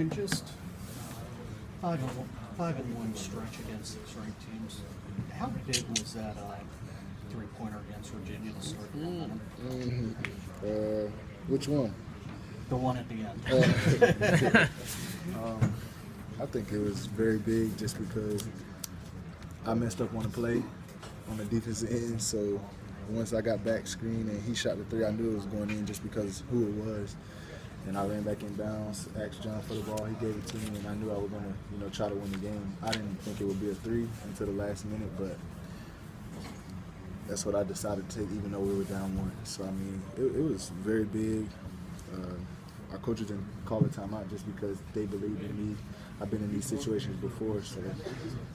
Dwayne, just 5-1 stretch against 6 ranked teams. How big was that three-pointer against Virginia to start the momentum? Which one? The one at the end. I think it was very big just because I messed up on the play on the defensive end. So once I got back screen and he shot the three, I knew it was going in just because who it was. And I ran back in bounds, asked John for the ball, he gave it to me, and I knew I was going to, try to win the game. I didn't think it would be a three until the last minute, but that's what I decided to take, even though we were down one. So, I mean, it was very big. Our coaches didn't call the timeout just because they believed in me. I've been in these situations before, so,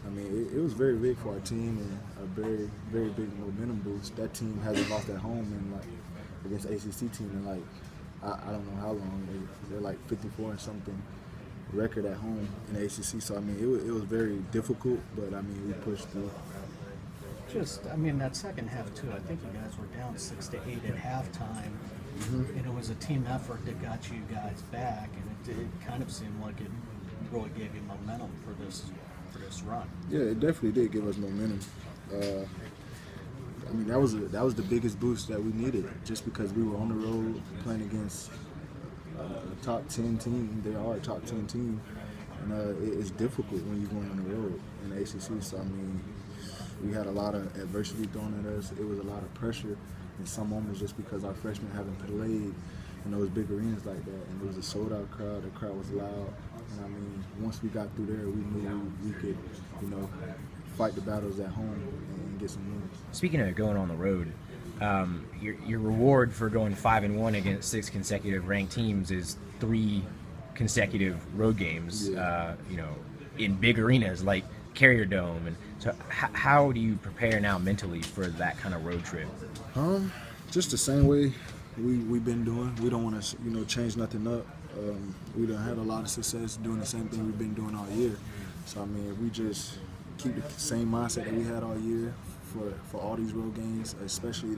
I mean, it was very big for our team and a very, very big momentum boost. That team hasn't lost at home against the ACC team in, I don't know how long. They're like 54 and something record at home in the ACC. So, I mean, it was very difficult, but, I mean, we pushed through. That second half, too, I think you guys were down 6-8 at halftime. Mm-hmm. And it was a team effort that got you guys back, and it kind of seemed like it really gave you momentum for this run. Yeah, it definitely did give us momentum. That was the biggest boost that we needed, just because we were on the road playing against a top 10 team. They are a top 10 team, and it's difficult when you're going on the road in the ACC. So, I mean, we had a lot of adversity thrown at us. It was a lot of pressure in some moments just because our freshmen haven't played in those big arenas like that. And it was a sold-out crowd. The crowd was loud. And, I mean, once we got through there, we knew we could, fight the battles at home and get some wins. Speaking of going on the road, your reward for going 5-1 against 6 consecutive ranked teams is 3 consecutive road games. Yeah. In big arenas like Carrier Dome. And so, how do you prepare now mentally for that kind of road trip? Just the same way we've been doing. We don't want to, change nothing up. We done had a lot of success doing the same thing we've been doing all year. So, I mean, if we just keep the same mindset that we had all year for all these road games, especially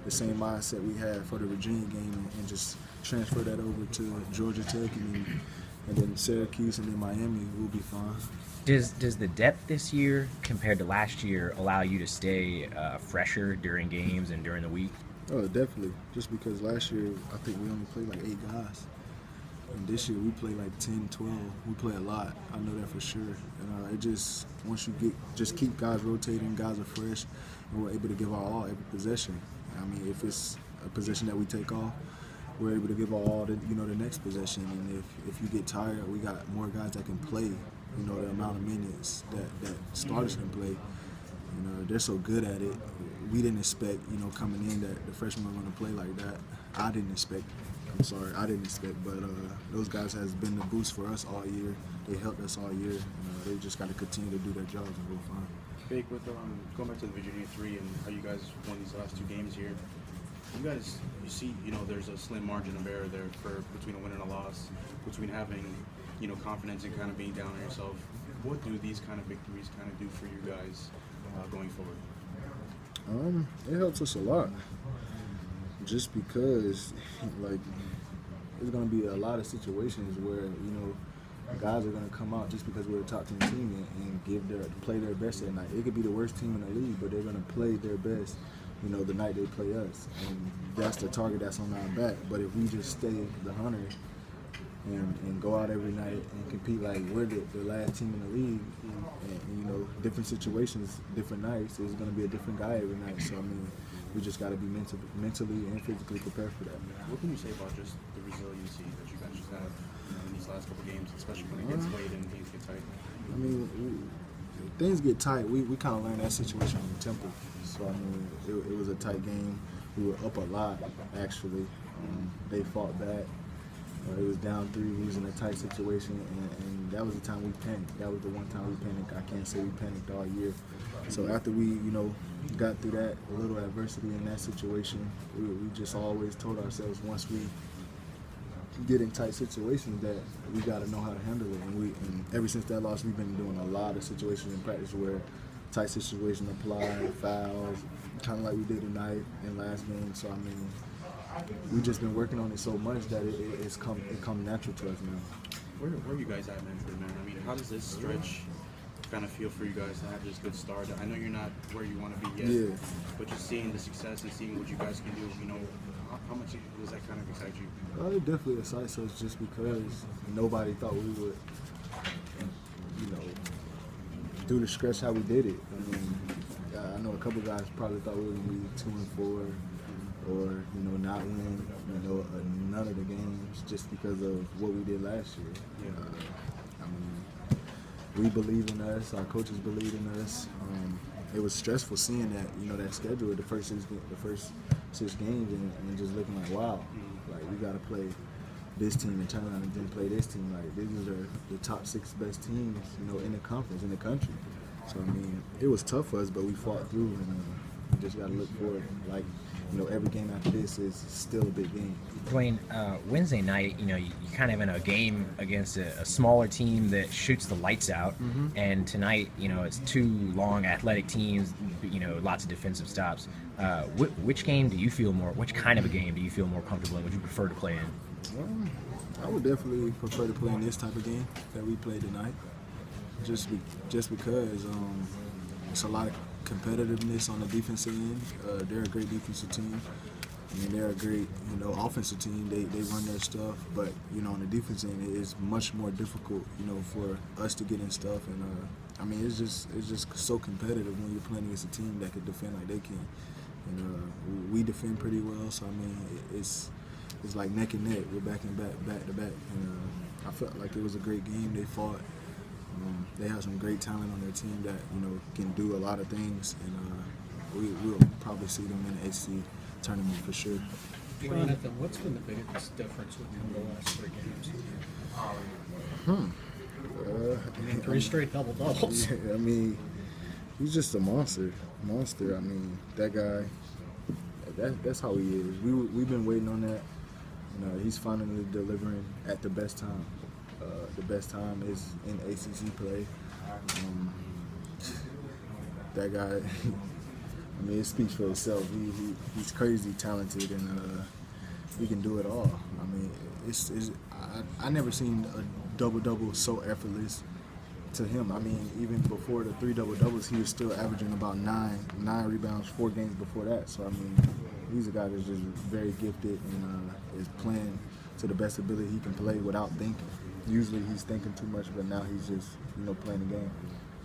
the same mindset we had for the Virginia game, and just transfer that over to Georgia Tech and then Syracuse and then Miami, we'll be fine. Does the depth this year compared to last year allow you to stay fresher during games and during the week? Oh, definitely. Just because last year I think we only played like 8 guys. And this year we play like 10, 12. We play a lot. I know that for sure. And it just, once you keep guys rotating, guys are fresh, and we're able to give our all every possession. I mean, if it's a possession that we take off, we're able to give our all the next possession. And if you get tired, we got more guys that can play. The amount of minutes that starters can play. They're so good at it. We didn't expect, coming in that the freshmen were going to play like that. I didn't expect, but those guys has been the boost for us all year. They helped us all year. They just got to continue to do their jobs and we'll fine. Bake, with going back to the Virginia 3 and how you guys won these last 2 games here, you see, there's a slim margin of error there between a win and a loss, between having, confidence and kind of being down on yourself. What do these kind of victories kind of do for you guys going forward? It helps us a lot. Just because, there's going to be a lot of situations where, guys are going to come out just because we're a top 10 team and play their best that night. It could be the worst team in the league, but they're going to play their best, the night they play us. And that's the target that's on our back. But if we just stay the hunter and go out every night and compete like we're the last team in the league, and different situations, different nights, there's going to be a different guy every night. So, I mean, we just got to be mentally and physically prepared for that. What can you say about just the resiliency that you guys just have in these last couple games, especially when it gets late and things get tight? I mean, things get tight. We kind of learned that situation in Temple. So, I mean, it was a tight game. We were up a lot, actually. They fought back. It was down 3. We was in a tight situation, and that was the time we panicked. That was the one time we panicked. I can't say we panicked all year. So after we, got through that little adversity in that situation, we just always told ourselves once we get in tight situations that we got to know how to handle it. And ever since that loss, we've been doing a lot of situations in practice where tight situations apply, fouls, kind of like we did tonight and last game. So I mean, we've just been working on it so much that it come natural to us now. where are you guys at mentally, man? I mean, how does this stretch kind of feel for you guys to have this good start? I know you're not where you want to be yet, Yeah. but just seeing the success and seeing what you guys can do, you know, how much does that kind of excite you? It definitely excites us just because nobody thought we would, you know, do the stretch how we did it. I mean, I know a couple guys probably thought we were going to be 2-4 or, you know, not win, you know, none of the games just because of what we did last year. Yeah. I mean, we believe in us, our coaches believe in us. It was stressful seeing that, you know, that schedule, the first six games, and just looking like, wow, like we got to play this team and turn around and then play this team. Like these are the top 6 best teams, you know, in the conference, in the country. So I mean, it was tough for us, but we fought through, and we just got to look forward. Like, you know, every game after this is still a big game. Dwayne, Wednesday night, you know, you kind of in a game against a smaller team that shoots the lights out, and tonight, you know, it's 2 long athletic teams, you know, lots of defensive stops. Which game do you feel more? Which kind of a game do you feel more comfortable in? Would you prefer to play in? Well, I would definitely prefer to play in this type of game that we played tonight, just because it's a lot of competitiveness on the defensive end. They're a great defensive team. I mean, they're a great, you know, offensive team. They run their stuff, but you know, on the defense end, it is much more difficult, you know, for us to get in stuff. And I mean, it's just so competitive when you're playing against a team that can defend like they can. And we defend pretty well, so I mean, it's like neck and neck. We're back and back to back. And I felt like it was a great game. They fought. They have some great talent on their team that, you know, can do a lot of things, and we'll probably see them in the ACC tournament for sure. Jonathan, what's been the biggest difference within the last 3 games? 3 straight double doubles. Yeah, I mean, he's just a monster. I mean, that guy. That's how he is. We've been waiting on that. You know, he's finally delivering at the best time. The best time is in ACC play. That guy, I mean, it speaks for itself. He's crazy talented, and he can do it all. I mean, I never seen a double-double so effortless to him. I mean, even before the 3 double-doubles, he was still averaging about 9 rebounds 4 games before that. So, I mean, he's a guy that's just very gifted and is playing to the best ability he can play without thinking. Usually he's thinking too much, but now he's just, you know, playing the game.